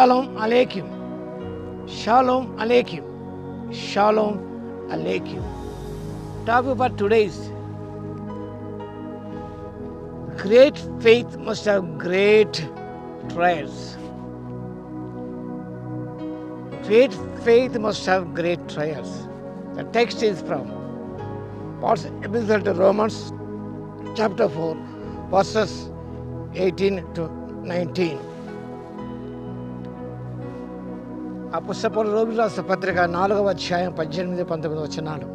Shalom Aleichem. Shalom Aleichem. Shalom Aleichem. Topic about today's great faith must have great trials. Great faith must have great trials. The text is from Paul's epistle to Romans, chapter 4, verses 18 to 19. అపుస్తలుడైన రోమీయులకు రాసిన పత్రిక 4వ అధ్యాయం 18-19 వచనాలు.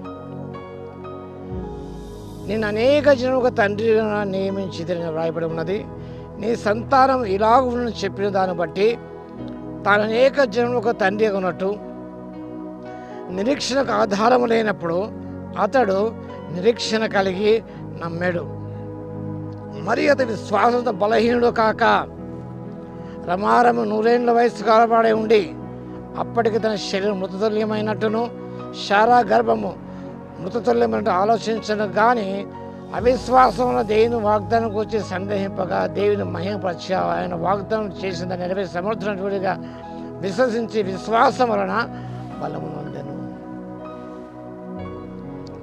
నేను అనేక జనులకు తండ్రిగా నియమించితిని వ్రాయబడి ఉన్నది. నీ సంతానం ఇలాగునని చెప్పిన దాన్ని బట్టి తాను అనేక జనులకు తండ్రిగా ఉన్నట్టు నిరీక్షణకు ఆధారం లేనప్పుడు అతడు నిరీక్షణ కలిగి నమ్మాడు. మరి అతడి విశ్వాసంతో బలహీనుడు కాక రమారము 100 ఏళ్ల వయసు కాలపాడే ఉండి అప్పటికి తన శరీరం మృతతుల్యమైనట్టును శారా గర్భము మృతతుల్యమైనట్టు ఆలోచించను కానీ అవిశ్వాసంలో దేవుని వాగ్దానం గురించి సందేహింపగా దేవుని మహిమపరచ ఆయన వాగ్దానం చేసిన నెరవేర్చి సమర్థుడిగా విశ్వసించి విశ్వాసం వలన బలము నొందెను.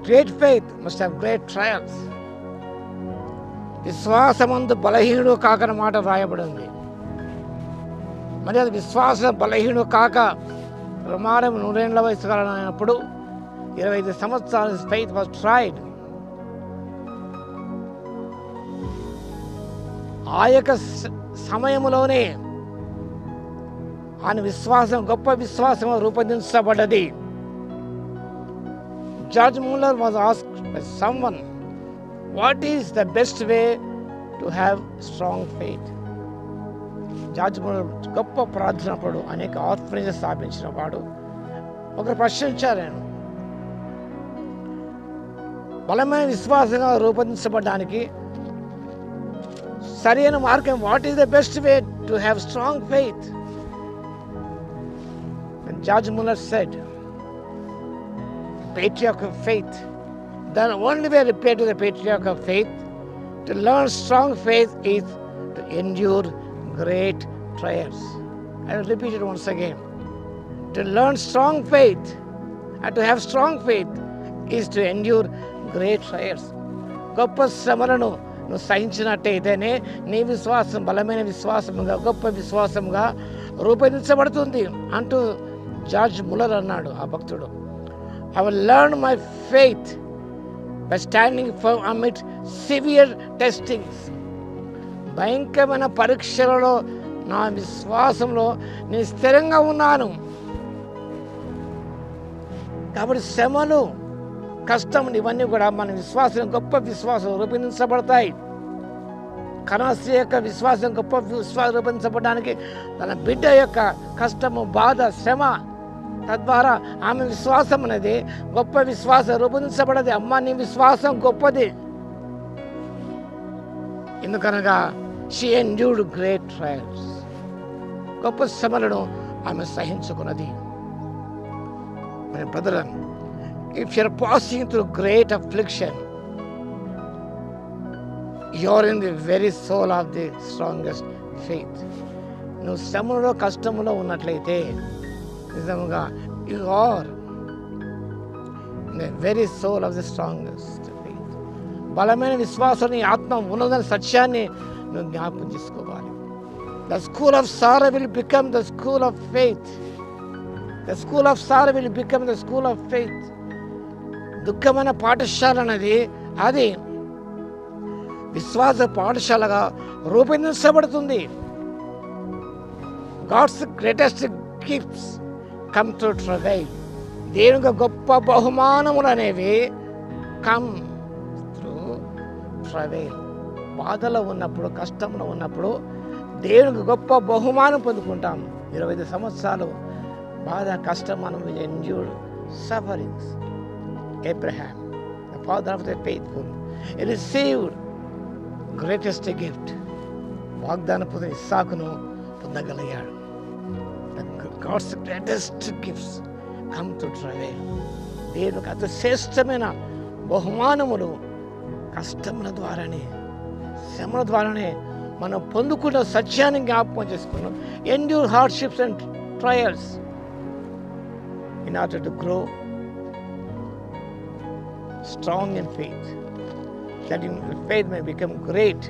Great faith must have great trials. విశ్వాసమందు బలహీనుడు కాకన మాట వ్రాయబడింది. మరి అది విశ్వాసం బలహీనుడు కాక ప్రమాదం 100 ఏళ్ల వయసు కాలమైనప్పుడు 25 సంవత్సరాలు ఫెయిత్ వాజ్ ట్రైడ్. ఆ యొక్క సమయంలోనే ఆయన విశ్వాసం గొప్ప విశ్వాసం రూపొందించబడ్డది. George Muller was asked by someone, what is the best way to have strong faith? George Muller గొప్ప ప్రార్థనపడు, అనేక ఆర్ఫనేజ్ స్థాపించిన వాడు. ఒకరు ప్రశ్నించారు, నేను బలమైన విశ్వాసంగా రూపొందించబడడానికి సరైన మార్గం, what is the best way to have strong faith? George Muller said, patriarch of faith, the only way to pay to the patriarch of faith, to learn strong faith is to endure great trials. I will repeat it once again. To learn strong faith and to have strong faith is to endure great trials. గొప్ప శ్రమలను నువ్వు సహించినట్టయితేనే నీ విశ్వాసం బలమైన విశ్వాసముగా గొప్ప విశ్వాసముగా రూపొందించబడుతుంది అంటూ George Muller అన్నాడు ఆ భక్తుడు. I will learn my faith by standing firm amid severe testings. భయంకరమైన పరీక్షలలో నా విశ్వాసంలో నేను స్థిరంగా ఉన్నాను. కాబట్టి శ్రమలు, కష్టం ఇవన్నీ కూడా మన విశ్వాసం గొప్ప విశ్వాసం రూపొందించబడతాయి. కనాస్త్రీ యొక్క విశ్వాసం గొప్ప విశ్వాసం రూపొందించబడడానికి తన బిడ్డ యొక్క కష్టము, బాధ, శ్రమ, తద్వారా ఆమె విశ్వాసం అనేది గొప్ప విశ్వాసం రూపొందించబడది. అమ్మ నీ విశ్వాసం గొప్పది. ఎందుకనగా షీ ఎండ్యూర్డ్ గ్రేట్ ట్రయల్స్. గొప్ప శ్రమలను ఆమె సహించుకున్నది. Brother, if you are passing through great affliction, you are in the very soul of the strongest faith. నువ్వు శ్రమలో కష్టంలో ఉన్నట్లయితే నిజంగా you are in the very soul of the strongest faith. బలమైన విశ్వాసం నీ ఆత్మ ఉన్నదని సత్యాన్ని నువ్వు జ్ఞాపకం చేసుకోవాలి. The school of sorrow will become the school of faith. The school of sorrow will become the school of faith. దుఃఖమైన పాఠశాల అనేది అది విశ్వాస పాఠశాలగా రూపొందించబడుతుంది. God's greatest gifts come through trial. దేవునికి గొప్ప బహుమానములు అనేవి కమ్ త్రూ ట్రయల్. బాధలో ఉన్నప్పుడు, కష్టంలో ఉన్నప్పుడు దేవునికి గొప్ప బహుమానం పొందుకుంటాం. 25 సంవత్సరాలు బాధ, కష్టం, మనం endured sufferings. Abraham, the father of the faithful, he received greatest gift. వాగ్దాన పొందిన ఇస్సాకును పొందగలిగాడు. God's greatest gifts come to travail. దేవునికి అతి శ్రేష్టమైన బహుమానములు కష్టముల ద్వారానే, శ్రమల ద్వారానే మనం పొందుకున్న సత్యాన్ని జ్ఞాపకం చేసుకున్నాం. Endure hardships and trials in order to grow strong in faith, that in faith may become great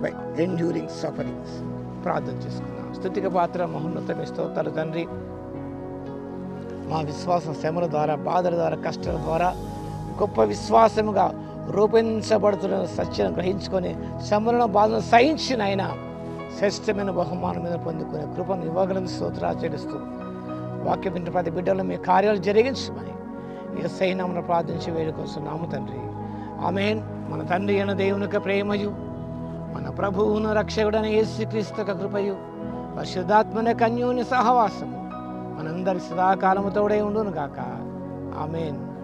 by enduring sufferings. ప్రార్థన చేసుకున్నాం. స్తుతికి పాత్ర మహోన్నతమైన స్తోత్రాలు తండ్రి. మా విశ్వాసం శ్రమల ద్వారా, బాధల ద్వారా, కష్టాల ద్వారా గొప్ప విశ్వాసముగా రూపొందించబడుతున్న సత్యాన్ని గ్రహించుకొని శ్రమలను బాధను సహించిన ఆయన శ్రేష్టమైన బహుమానం మీద పొందుకునే కృపను ఇవ్వగలని స్తోత్రాలు చెల్లిస్తూ వాక్యం వింటున్న ప్రతి బిడ్డలు మీ కార్యాలు జరిగించమని యేసయ్య నామమున ప్రార్థించి వేడుకొస్తున్నాము తండ్రి. ఆమేన్. మన తండ్రి అయిన దేవుని యొక్క ప్రేమయు, మన ప్రభువును రక్షకుడైన యేసుక్రీస్తు యొక్క కృపయు, పరిశుద్ధాత్మన కన్యోని సహవాసము మనందరి సదాకాలము తోడై ఉండును గాక. ఆమేన్.